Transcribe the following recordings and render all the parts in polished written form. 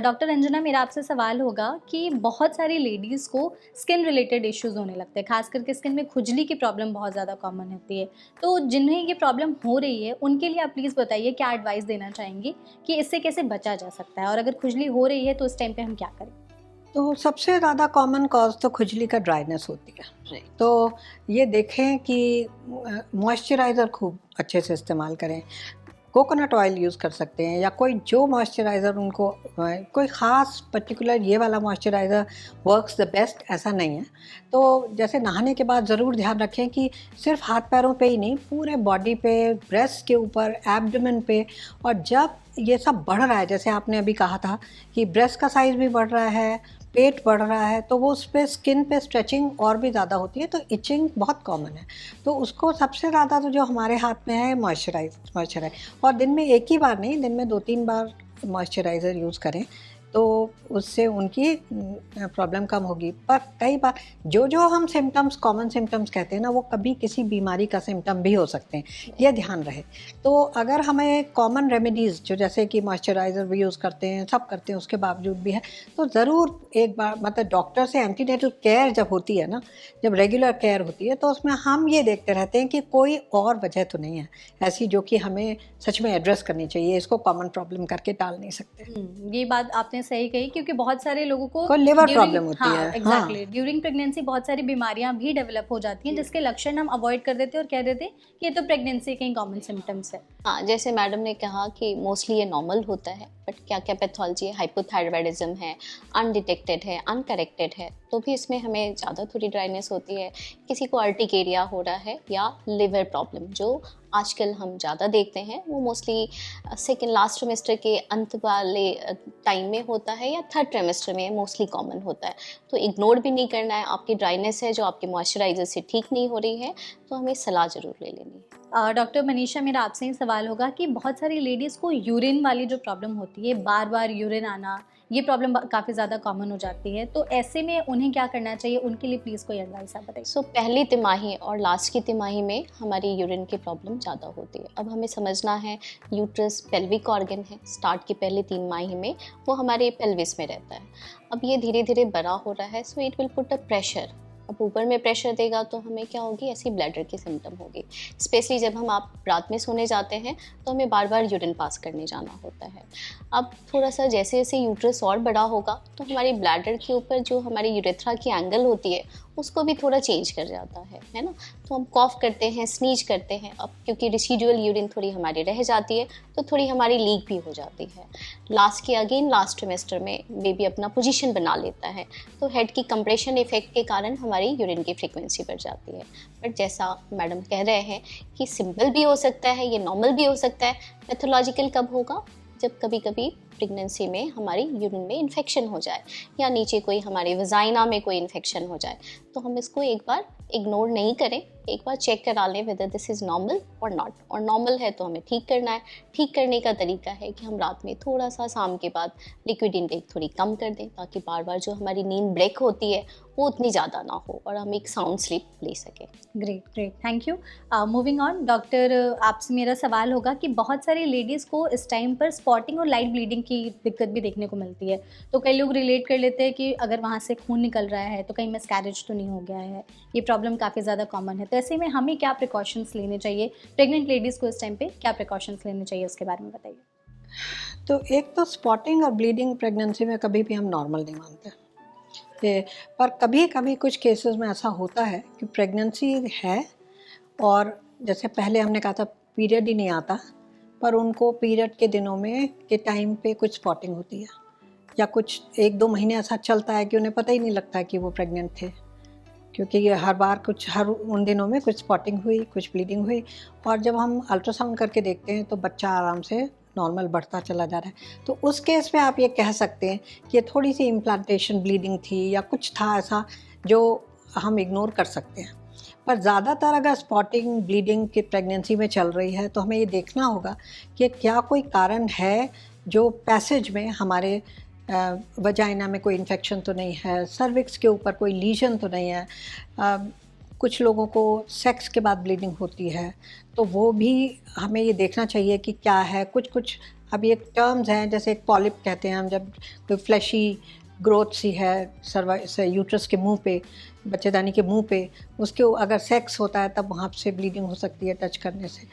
Doctor Anjana, मेरा आपसे सवाल होगा कि बहुत सारी लेडीज़ को स्किन रिलेटेड इश्यूज़ होने लगते हैं, खास करके स्किन में खुजली की प्रॉब्लम बहुत ज़्यादा कॉमन होती है। तो जिन्हें ये प्रॉब्लम हो रही है, उनके लिए आप प्लीज़ बताइए क्या एडवाइस देना चाहेंगी कि इससे कैसे बचा जा सकता है? और अगर खुजली हो रही है तो उस टाइम पे हम क्या करें? तो सबसे ज़्यादा कॉमन कॉज़ तो खुजली का ड्राइनेस होती है। राइट। तो ये देखें कि मॉइस्चराइज़र खूब अच्छे से इस्तेमाल करें। कोकोनट ऑयल यूज़ कर सकते हैं या कोई जो मॉइस्चराइज़र उनको कोई ख़ास पर्टिकुलर ये वाला मॉइस्चराइज़र वर्क्स द बेस्ट ऐसा नहीं है। तो जैसे नहाने के बाद ज़रूर ध्यान रखें कि सिर्फ़ हाथ-पैरों पे ही नहीं, पूरे बॉडी पे, ब्रेस्ट के ऊपर, एब्डोमेन पे। और जब ये सब बढ़ रहा है, जैसे आपने अभी कहा था कि ब्रेस्ट का साइज़ भी बढ़ रहा है, पेट बढ़ रहा है, तो वो उस पे स्किन पे स्ट्रेचिंग और भी ज़्यादा होती है, तो इचिंग बहुत कॉमन है। तो उसको सबसे ज़्यादा तो जो हमारे हाथ में है मॉइस्चराइज़। और दिन में एक ही बार नहीं, दिन में 2-3 बार मॉइस्चराइज़र यूज़ करें, तो उससे उनकी प्रॉब्लम कम होगी। पर कई बार जो हम सिम्पटम्स, कॉमन सिम्पटम्स कहते हैं ना, वो कभी किसी बीमारी का सिम्पटम भी हो सकते हैं, ये ध्यान रहे। तो अगर हमें कॉमन रेमेडीज़ जो जैसे कि मॉइस्चराइज़र भी यूज़ करते हैं, सब करते हैं, उसके बावजूद भी है, तो ज़रूर एक बार मतलब डॉक्टर से एंटीनेटल केयर जब होती है ना, जब रेगुलर केयर होती है, तो उसमें हम ये देखते रहते हैं कि कोई और वजह तो नहीं है ऐसी जो कि हमें सच में एड्रेस करनी चाहिए। इसको कॉमन प्रॉब्लम करके टाल नहीं सकते। ये बात आपने सही कही क्योंकि बहुत सारे लोगों को कोई लिवर ड्यूरिंग प्रॉब्लम होती हाँ, है। हाँ। एग्ज़ैक्टली ड्यूरिंग प्रेगनेंसी बहुत सारी बीमारियाँ भी डेवलप हो जाती हैं, जिसके लक्षण हम अवॉइड कर देते हैं और कह देते हैं कि ये तो प्रेगनेंसी के ही कॉमन सिम्पटम्स है। हाँ, जैसे मैडम ने कहा कि मोस्टली ये नॉर्मल होता है, बट क्या-क्या पैथोलॉजी है, हाइपोथायराइडिज़्म है, अनडिटेक्टेड है, अनकरेक्टेड है, तो भी इसमें हमें ज़्यादा थोड़ी ड्राइनेस होती है। किसी को अर्टिकेरिया हो रहा है या लिवर प्रॉब्लम, जो आजकल हम ज़्यादा देखते हैं, वो मोस्टली सेकंड लास्ट ट्रिमेस्टर के अंत वाले टाइम में होता है या थर्ड ट्रिमेस्टर में मोस्टली कॉमन होता है। तो इग्नोर भी नहीं करना है, आपकी ड्राइनेस है जो आपके मॉइस्चराइज़र से ठीक नहीं हो रही है, तो हमें सलाह ज़रूर ले लेनी है। डॉक्टर मनीषा, मेरा आपसे ही सवाल होगा कि बहुत सारी लेडीज़ को यूरिन वाली जो प्रॉब्लम होती है, बार-बार यूरिन आना, ये प्रॉब्लम काफ़ी ज़्यादा कॉमन हो जाती है। तो ऐसे में उन्हें क्या करना चाहिए? उनके लिए प्लीज़ कोई एडवाइस आप बताइए। सो पहली तिमाही और लास्ट की तिमाही में हमारी यूरिन की प्रॉब्लम ज़्यादा होती है। अब हमें समझना है, यूट्रस पेल्विक ऑर्गन है, स्टार्ट की पहली तिमाही में वो हमारे पेल्विस में रहता है। अब ये धीरे धीरे बड़ा हो रहा है, so it will put a pressure. अब ऊपर में प्रेशर देगा तो हमें क्या होगी, ऐसी ब्लैडर की सिम्टम होगी। स्पेशली जब हम आप रात में सोने जाते हैं तो हमें बार बार यूरिन पास करने जाना होता है। अब थोड़ा सा जैसे जैसे यूट्रस और बड़ा होगा तो हमारी ब्लैडर के ऊपर जो हमारी यूरेथ्रा की एंगल होती है उसको भी थोड़ा चेंज कर जाता है ना। तो हम कॉफ करते हैं, स्नीज करते हैं, अब क्योंकि रेसिडुअल यूरिन थोड़ी हमारी रह जाती है तो थोड़ी हमारी लीक भी हो जाती है। लास्ट के अगेन लास्ट ट्रिमेस्टर में बेबी अपना पोजीशन बना लेता है, तो हेड की कंप्रेशन इफेक्ट के कारण हमारी यूरिन की फ्रीक्वेंसी बढ़ जाती है। बट जैसा मैडम कह रहे हैं कि सिंपल भी हो सकता है, ये नॉर्मल भी हो सकता है। पैथोलॉजिकल कब होगा, जब कभी कभी प्रेगनेंसी में हमारी यूरिन में इन्फेक्शन हो जाए या नीचे कोई हमारे वजाइना में कोई इन्फेक्शन हो जाए, तो हम इसको एक बार इग्नोर नहीं करें, एक बार चेक करा लें वेदर दिस इज़ नॉर्मल और नॉट। और नॉर्मल है तो हमें ठीक करना है। ठीक करने का तरीका है कि हम रात में थोड़ा सा शाम के बाद लिक्विड इनटेक थोड़ी कम कर दें, ताकि बार बार जो हमारी नींद ब्रेक होती है वो उतनी ज़्यादा ना हो और हम एक साउंड स्लीप ले सकें। Great, great, thank you. Moving on doctor, आपसे मेरा सवाल होगा कि बहुत सारी लेडीज़ को इस टाइम पर स्पॉटिंग और लाइट ब्लीडिंग की दिक्कत भी देखने को मिलती है। तो कई लोग रिलेट कर लेते हैं कि अगर वहाँ से खून निकल रहा है तो कहीं मिसकैरेज तो नहीं हो गया है। ये प्रॉब्लम काफ़ी ज़्यादा कॉमन है। तो ऐसे में हमें क्या प्रिकॉशंस लेने चाहिए? प्रेग्नेंट लेडीज़ को इस टाइम पे क्या प्रिकॉशंस लेने चाहिए, उसके बारे में बताइए। तो एक तो स्पॉटिंग और ब्लीडिंग प्रेगनेंसी में कभी भी हम नॉर्मल नहीं मानते। पर कभी कभी कुछ केसेस में ऐसा होता है कि प्रेगनेंसी है और जैसे पहले हमने कहा था पीरियड ही नहीं आता, पर उनको पीरियड के दिनों में के टाइम पे कुछ स्पॉटिंग होती है या कुछ 1-2 महीने ऐसा चलता है कि उन्हें पता ही नहीं लगता कि वो प्रेग्नेंट थे, क्योंकि ये हर बार कुछ हर उन दिनों में कुछ स्पॉटिंग हुई, कुछ ब्लीडिंग हुई। और जब हम अल्ट्रासाउंड करके देखते हैं तो बच्चा आराम से नॉर्मल बढ़ता चला जा रहा है। तो उस केस में आप ये कह सकते हैं कि ये थोड़ी सी इम्प्लांटेशन ब्लीडिंग थी या कुछ था ऐसा जो हम इग्नोर कर सकते हैं। पर ज़्यादातर अगर स्पॉटिंग ब्लीडिंग की प्रेगनेंसी में चल रही है तो हमें ये देखना होगा कि क्या कोई कारण है जो पैसेज में हमारे वजाइना में कोई इन्फेक्शन तो नहीं है, सर्विक्स के ऊपर कोई लीजन तो नहीं है। कुछ लोगों को सेक्स के बाद ब्लीडिंग होती है, तो वो भी हमें ये देखना चाहिए कि क्या है। कुछ अभी एक टर्म्स हैं, जैसे एक पॉलिप कहते हैं हम, जब कोई फ्लैशी ग्रोथ सी है से यूट्रस के मुंह पे, बच्चेदानी के मुंह पे, उसके अगर सेक्स होता है तब वहाँ से ब्लीडिंग हो सकती है टच करने से।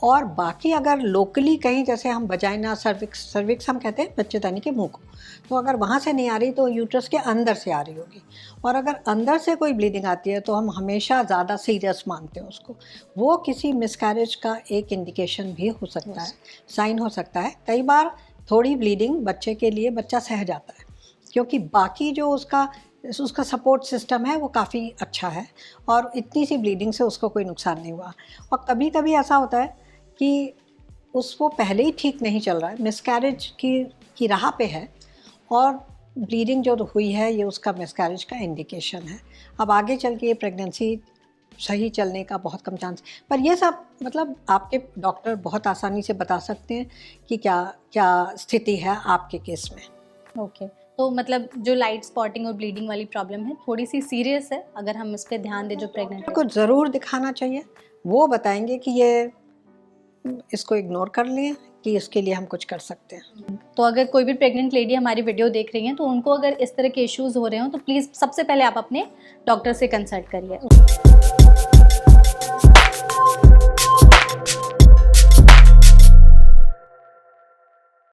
और बाकी अगर लोकली कहीं, जैसे हम वजाइना, सर्विक्स हम कहते हैं बच्चेदानी के मुंह को, तो अगर वहाँ से नहीं आ रही तो यूट्रस के अंदर से आ रही होगी। और अगर अंदर से कोई ब्लीडिंग आती है तो हम हमेशा ज़्यादा सीरियस मानते हैं उसको, वो किसी मिसकैरेज का एक इंडिकेशन भी हो सकता है, साइन हो सकता है। कई बार थोड़ी ब्लीडिंग बच्चे के लिए बच्चा सह जाता है, क्योंकि बाकी जो उसका सपोर्ट सिस्टम है वो काफ़ी अच्छा है और इतनी सी ब्लीडिंग से उसको कोई नुकसान नहीं हुआ। और कभी कभी ऐसा होता है कि उसको पहले ही ठीक नहीं चल रहा है, मिसकैरेज की राह पे है, और ब्लीडिंग जो हुई है ये उसका मिसकैरेज का इंडिकेशन है। अब आगे चल के ये प्रेगनेंसी सही चलने का बहुत कम चांस, पर ये सब मतलब आपके डॉक्टर बहुत आसानी से बता सकते हैं कि क्या क्या स्थिति है आपके केस में। ओके, तो मतलब जो लाइट स्पॉटिंग और ब्लीडिंग वाली प्रॉब्लम है थोड़ी सी सीरियस है, अगर हम इस पे ध्यान दें जो प्रेग्नेंट को ज़रूर दिखाना चाहिए, वो बताएंगे कि ये इसको इग्नोर कर लें कि इसके लिए हम कुछ कर सकते हैं। तो अगर कोई भी प्रेग्नेंट लेडी हमारी वीडियो देख रही हैं तो उनको अगर इस तरह के इश्यूज़ हो रहे हो तो प्लीज़ सबसे पहले आप अपने डॉक्टर से कंसल्ट करिए।